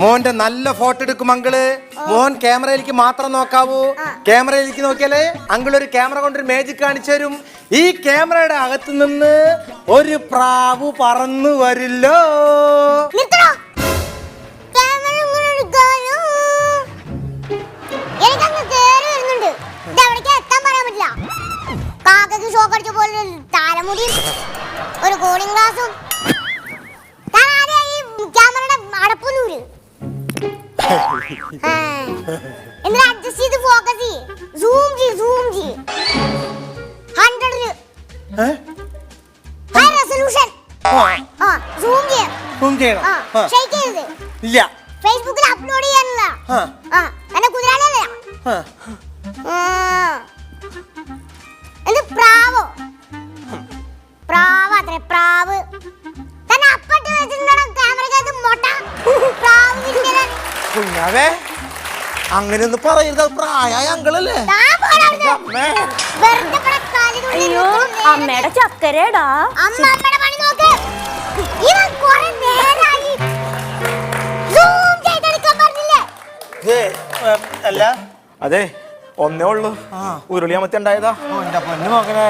മോന്റെ നല്ല ഫോട്ടോ എടുക്കും അങ്കിള്. മോൻ ക്യാമറയിലേക്ക് മാത്രം നോക്കാവൂ. ക്യാമറയിലേക്ക് നോക്കിയാലേ അങ്കിൾ ഒരു ക്യാമറ കൊണ്ടൊരു മാജിക് കാണിച്ചു തരും. ഈ ക്യാമറയുടെ അകത്ത് നിന്ന് ഒരു പ്രാവ് പറന്നു വരില്ലോ. ഒരു കൂളിംഗ് ഗ്ലാസും ക്യാമറയുടെ അടപ്പൊന്നൂര് എന്നിട്ട് അഡ്ജസ്റ്റ് ചെയ്ത് ഫോക്കസ് ചെയ്യ്. സൂം ചെയ്യ് 100 ഹൈ റെസൊല്യൂഷൻ. സൂം ചെയ്യണം. ഷെയ്ക്ക് ചെയ്യരുത്. ഇല്ല. ഫേസ്ബുക്കിൽ അപ്ലോഡ് ചെയ്യാനുള്ള എന്നെ കുതിരാനല്ല. എന്ത് പ്രാവോ? പ്രാവ് അത്രേ പ്രാവ്. തന്നെ അപ്പട്ട് വെച്ചിട്ടുണ്ടോ ക്യാമറക്കകത്ത് മൊട്ട പ്രാവ് കിട്ടിയതാണ്. കുഞ്ഞാവേ അങ്ങനെയൊന്നും പറയരുത്. പ്രായ അങ്കിളല്ലേ. അയ്യോ അമ്മയുടെ ചക്കരേടാ. അമ്മയുടെ പണി നോക്ക്. ഇവൻ കുറെ നേരായി സൂം ചെയ്തെടുക്കാൻ പറഞ്ഞില്ലേ? അല്ല അതെ ഒന്നേ ഉള്ളൂ. ഉരുളിയാമത്തി ഉണ്ടായതാ. എന്റെ പൊന്നു മകനെ.